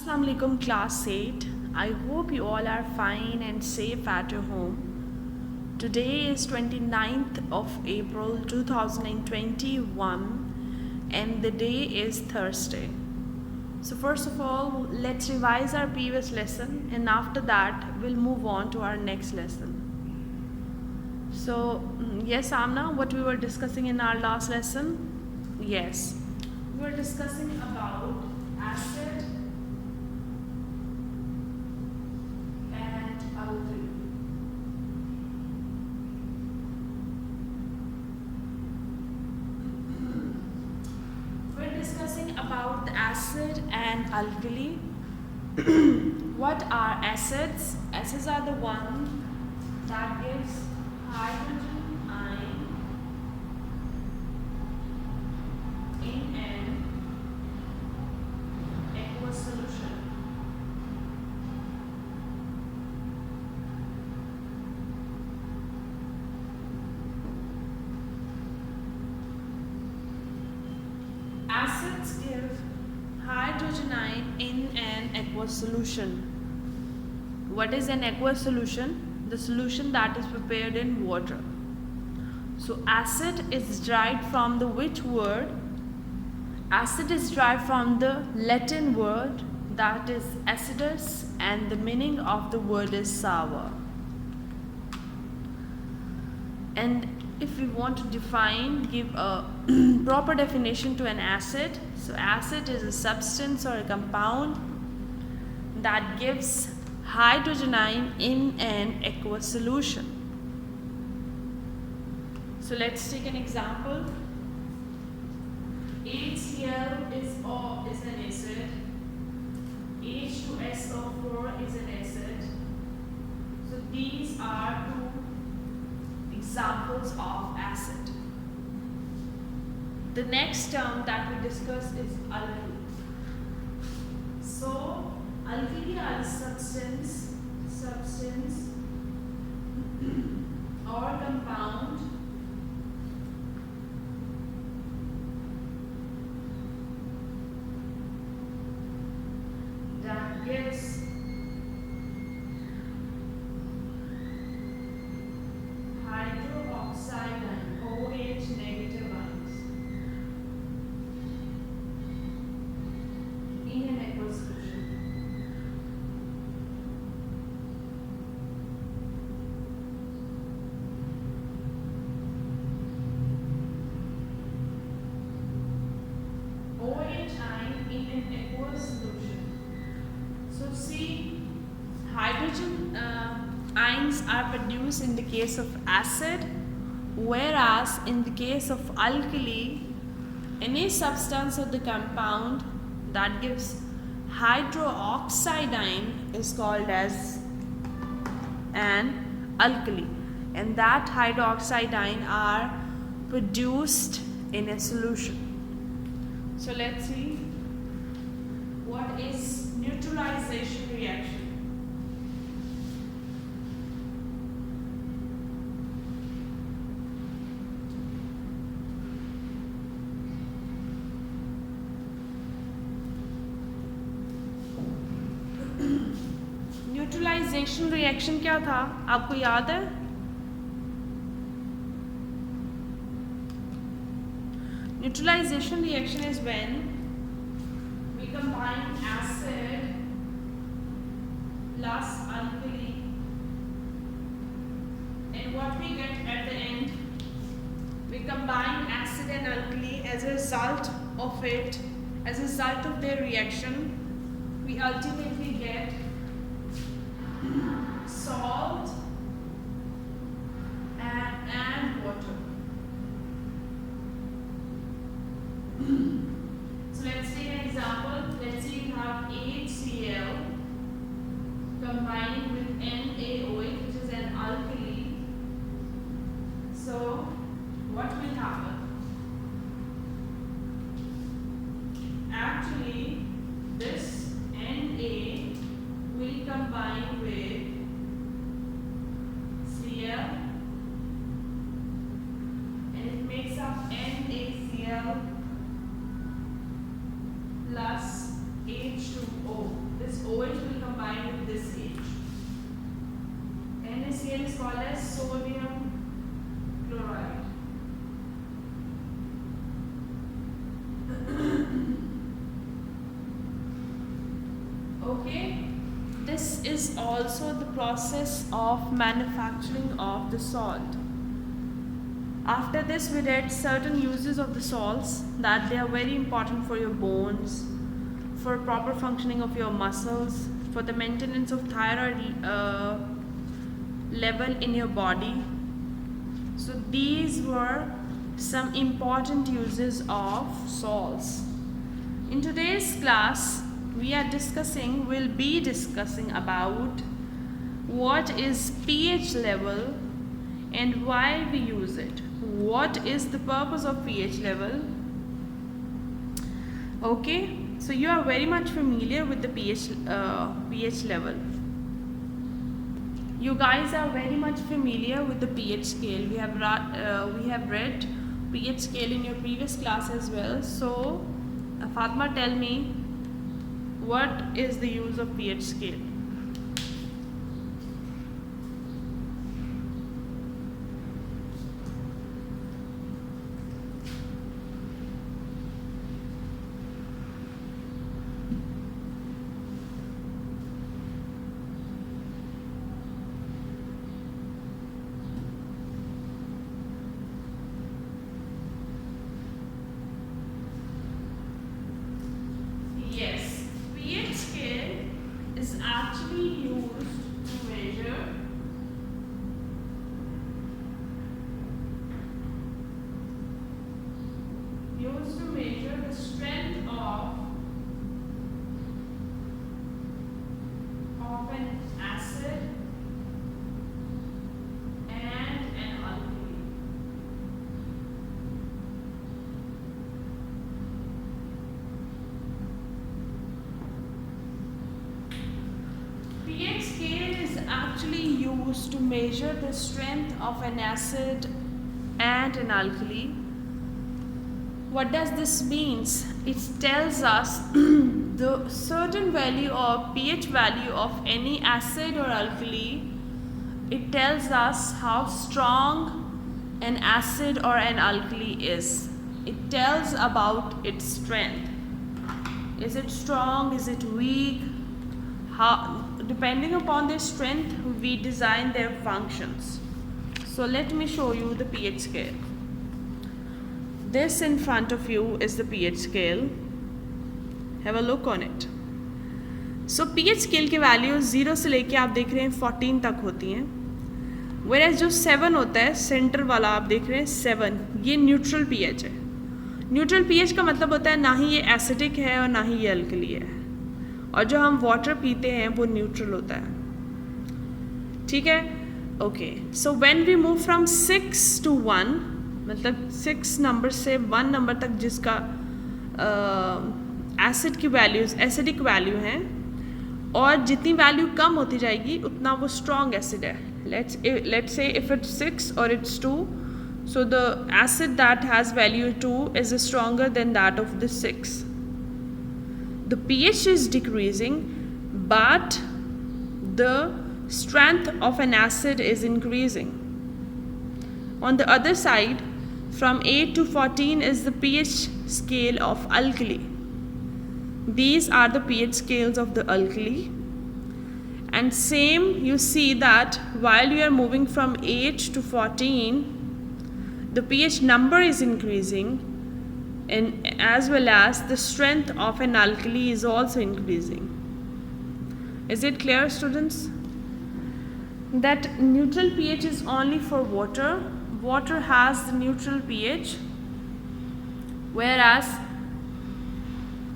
Assalamu alaikum class 8. I hope you all are fine and safe at your home. Today is 29th of April 2021 and the day is Thursday. So first of all, let's revise our previous lesson and after that we'll move on to our next lesson. So yes Amna, what we were discussing in our last lesson? Yes, we were discussing about acid and alkali. We're discussing about the acid and alkali. What are acids? Acids are the one that gives hydrogen ion in an aqueous solution. Acids give hydrogen ion in an aqueous solution. What is an aqueous solution? The solution that is prepared in water. So acid is derived from the which word? Acid is derived from the Latin word that is acidus, and the meaning of the word is sour. And if we want to define, give a proper definition to an acid. So acid is a substance or a compound that gives hydrogen ion in an aqueous solution. So let's take an example. HCl is an acid. H2SO4 is an acid. So these are two examples of acid. The next term that we discussed is alkali. So alkali are substance or compound that gives hydroxide ion, OH negative ions in an aqueous solution. OH ion in an aqueous solution. So see, hydrogen ions are produced in the case of acid, whereas in the case of alkali, any substance of the compound that gives hydroxide ion is called as an alkali, and that hydroxide ion are produced in a solution. So let's see what is neutralization reaction. Neutralization reaction क्या था, आपको याद है? Neutralization reaction is when we combine acid plus alkali, and what we get at the end, we combine acid and alkali. As a result of it, as a result of their reaction, we ultimately get salt and water. So let's take an example. Let's say you have HCl combining with NaOH, which is an alkali. So what will happen? Actually, this Na will combine with scale is called as sodium chloride. Okay, this is also the process of manufacturing of the salt. After this, we read certain uses of the salts, that they are very important for your bones, for proper functioning of your muscles, for the maintenance of thyroid level in your body. So these were some important uses of salts. In today's class, we'll be discussing about what is pH level and why we use it. What is the purpose of pH level? Okay, so you are very much familiar with the pH level. You guys are very much familiar with the pH scale. We have read pH scale in your previous class as well. So, Fatma, tell me, what is the use of pH scale? Yes, pH scale is actually used to measure the strength of an acid and an alkali. pH scale is actually used to measure the strength of an acid and an alkali. What does this means? It tells us the certain value or pH value of any acid or alkali. It tells us how strong an acid or an alkali is. It tells about its strength. Is it strong? Is it weak? Depending upon their strength, we design their functions. So let me show you the pH scale. This in front of you is the pH scale. Have a look on it. So pH scale की value 0 से लेके आप देख रहे हैं 14 तक होती हैं. Whereas जो 7 होता है सेंटर वाला आप देख रहे हैं 7, ये न्यूट्रल pH है. न्यूट्रल pH का मतलब होता है ना ही ये एसिडिक है और ना ही ये अल्कली है. और जो हम वाटर पीते हैं वो न्यूट्रल होता है. ठीक है? Okay. So when we move from 6 to 1, मतलब 6 नंबर से 1 नंबर तक जिसका एसिड की वैल्यूज एसिडिक वैल्यू हैं, और जितनी वैल्यू कम होती जाएगी उतना वो स्ट्रॉन्ग एसिड है. लेट्स से इफ इट्स 6 और it's 2, so the acid that has value 2 is stronger than that of the 6. The pH is decreasing, but the strength of an acid is increasing. On the other side, from 8 to 14 is the pH scale of alkali. These are the pH scales of the alkali. And same, you see that while you are moving from 8 to 14, the pH number is increasing, and as well as the strength of an alkali is also increasing. Is it clear, students? That neutral pH is only for water. Water has the neutral pH, whereas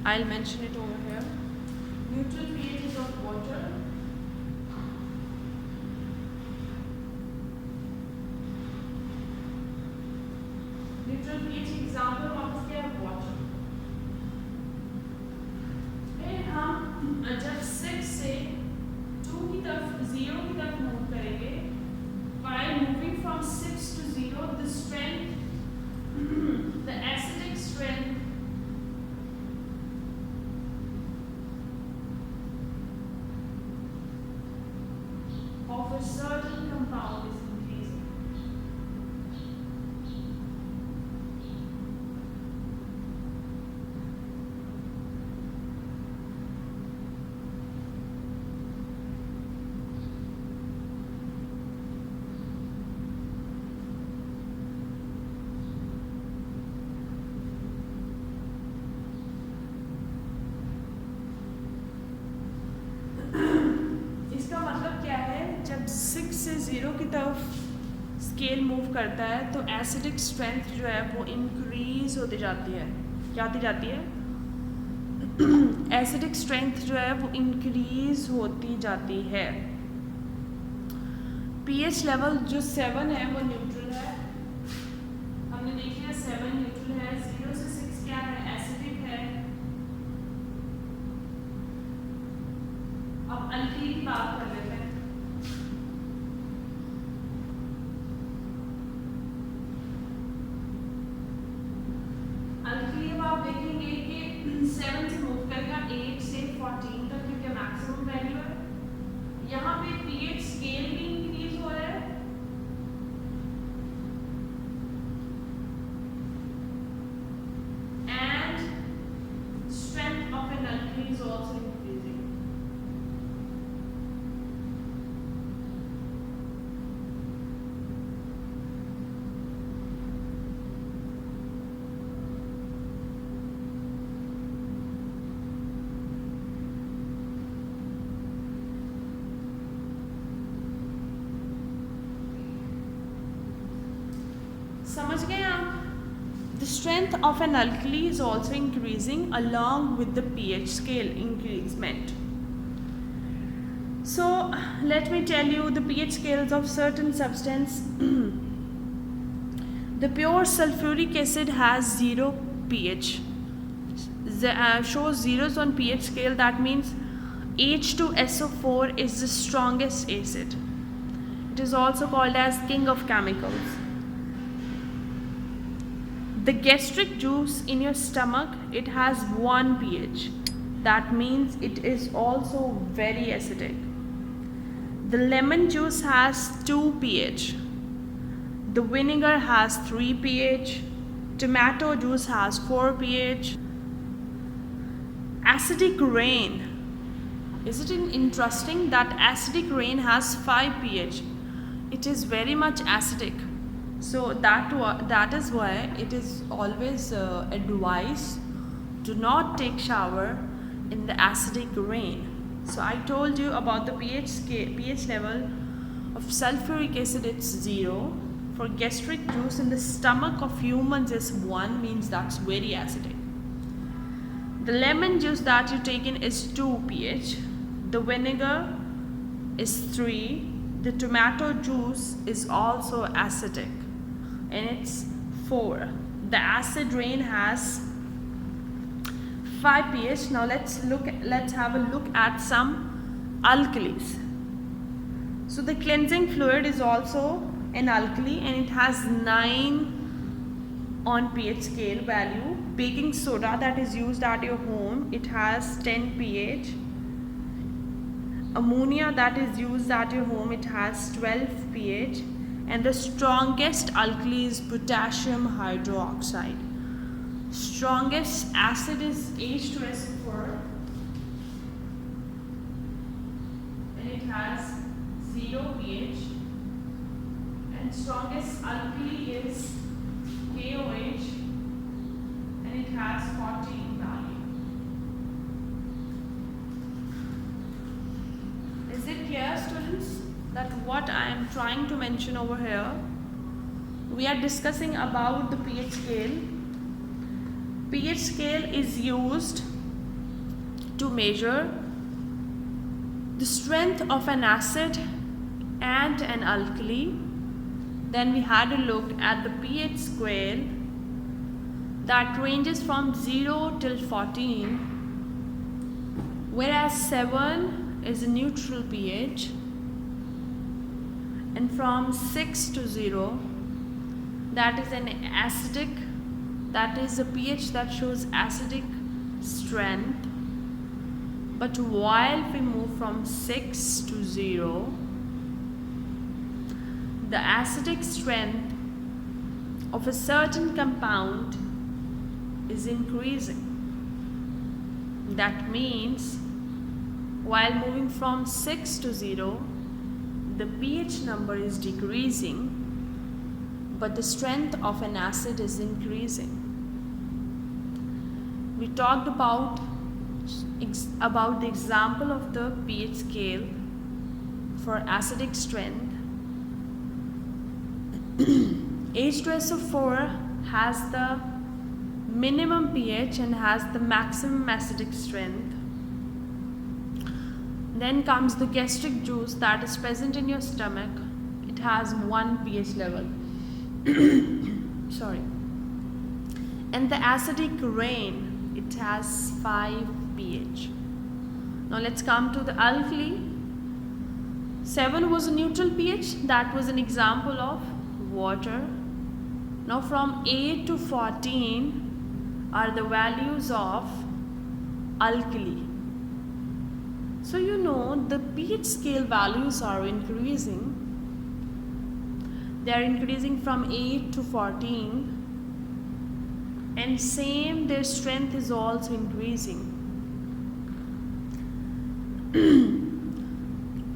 I'll mention it over here. Neutral pH is of water. Neutral pH example of water. फिर हम जब 6 से 2 की तरफ 0 की तरफ move करेंगे, while moving from 6 to 0, the strength, the acidic strength a certain compound is increasing. इसका मतलब क्या है, जब 6 से 0 की तरफ स्केल मूव करता है तो एसिडिक स्ट्रेंथ जो है वो इंक्रीज होती जाती है. क्या होती जाती है? एसिडिक स्ट्रेंथ जो है वो इंक्रीज होती जाती है. पीएच लेवल जो 7 है वो न्यूट्रल है. हमने देख लिया 7 न्यूट्रल है. 0 से 6 क्या है? एसिडिक है. अब अल्कीन की बात कर लेते हैं. अल्कीन आप देखेंगे कि 7 से मूव करेगा 8 से 14 तक, क्योंकि मैक्सिमम वैल्यू है. यहाँ पे पीएच स्केल भी इंक्रीज हो रहा है and strength of an alkene is also increasing. समझ गए आप? The strength of an alkali is also increasing along with the pH scale increasement. So let me tell you the pH scales of certain substance. The pure sulfuric acid has 0 pH. Shows zeros on pH scale. That means H2SO4 is the strongest acid. It is also called as king of chemicals. The gastric juice in your stomach, it has 1 pH. That means it is also very acidic. The lemon juice has 2 pH. The vinegar has 3 pH. Tomato juice has 4 pH. Acidic rain. Isn't it interesting that acidic rain has 5 pH? It is very much acidic. So that is why it is always advised to not take shower in the acidic rain. So I told you about the pH level of sulfuric acid. It's 0. For gastric juice in the stomach of humans is 1, means that's very acidic. The lemon juice that you take in is 2 pH. The vinegar is 3. The tomato juice is also acidic, and it's 4. The acid rain has 5 pH. Now let's have a look at some alkalis. So the cleansing fluid is also an alkali, and it has 9 on pH scale value. Baking soda that is used at your home, it has 10 pH. Ammonia that is used at your home, it has 12 pH. And the strongest alkali is potassium hydroxide. Strongest acid is H2SO4, and it has 0 pH. And strongest alkali is KOH, and it has 14 value. Is it clear, students, that what I am trying to mention over here? We are discussing about the pH scale. pH scale is used to measure the strength of an acid and an alkali. Then we had a look at the pH scale that ranges from 0 till 14, whereas 7 is a neutral pH, and from 6 to 0, that is an acidic, that is a pH that shows acidic strength. But while we move from 6 to 0, the acidic strength of a certain compound is increasing. That means while moving from 6 to 0, the pH number is decreasing, but the strength of an acid is increasing. We talked about the example of the pH scale for acidic strength. H2SO4 has the minimum pH and has the maximum acidic strength. Then comes the gastric juice that is present in your stomach. It has 1 pH level. Sorry. And the acidic rain, it has 5 pH. Now let's come to the alkali. 7 was a neutral pH. That was an example of water. Now from 8 to 14 are the values of alkali. So you know the pH scale values are increasing. They are increasing from 8 to 14, and same their strength is also increasing.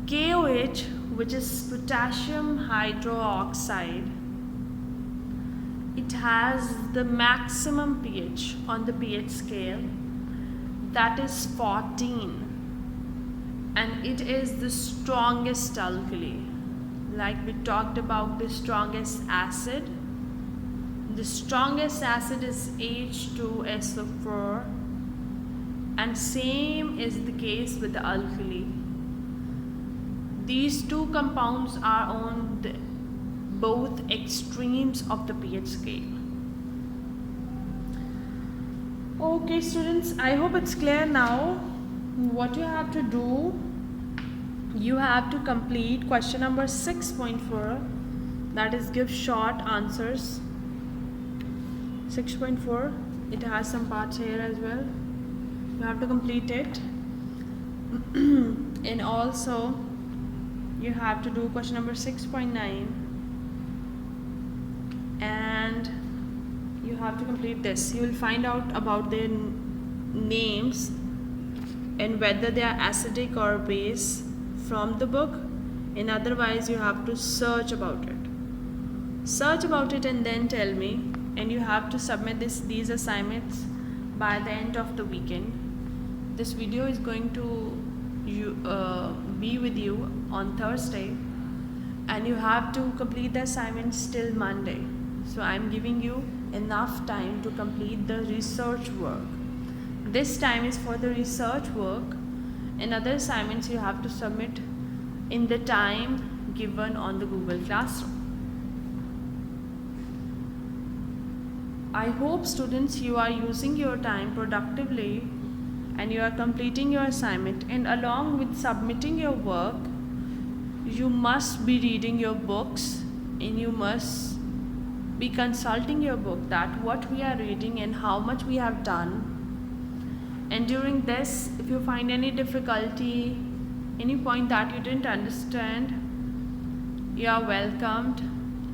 KOH, which is potassium hydroxide, it has the maximum pH on the pH scale, that is 14, and it is the strongest alkali. Like we talked about the strongest acid. The strongest acid is H2SO4, and same is the case with the alkali. These two compounds are on both extremes of the pH scale. Okay students, I hope it's clear now. What you have to do, you have to complete question number 6.4, that is give short answers. 6.4, it has some parts here as well. You have to complete it. And also you have to do question number 6.9, and you have to complete this. You will find out about their names and whether they are acidic or base from the book, and otherwise you have to search about it. Search about it and then tell me, and you have to submit these assignments by the end of the weekend. This video is going to be with you on Thursday, and you have to complete the assignments till Monday. So I'm giving you enough time to complete the research work. This time is for the research work, and other assignments you have to submit in the time given on the Google Classroom. I hope students you are using your time productively and you are completing your assignment, and along with submitting your work, you must be reading your books and you must be consulting your book that what we are reading and how much we have done. And during this, if you find any difficulty, any point that you didn't understand, you are welcomed.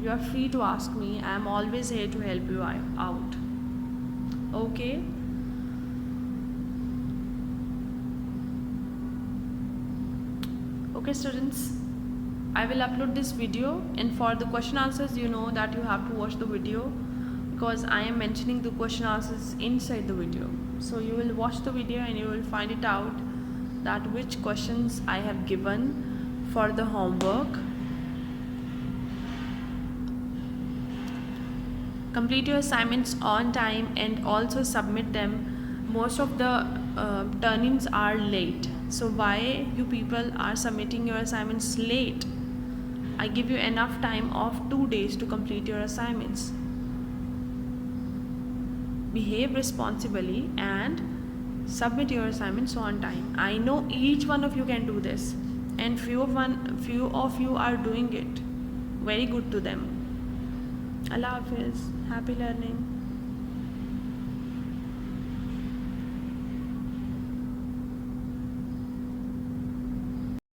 You are free to ask me. I am always here to help you out. Okay? Okay students, I will upload this video, and for the question answers, you know that you have to watch the video because I am mentioning the question answers inside the video. So you will watch the video and you will find it out that which questions I have given for the homework. Complete your assignments on time and also submit them. Most of the turn-ins are late. So why you people are submitting your assignments late? I give you enough time of 2 days to complete your assignments. Behave responsibly and submit your assignments on time. I know each one of you can do this, and few of you are doing it. Very good to them. Allah Hafiz. Happy learning.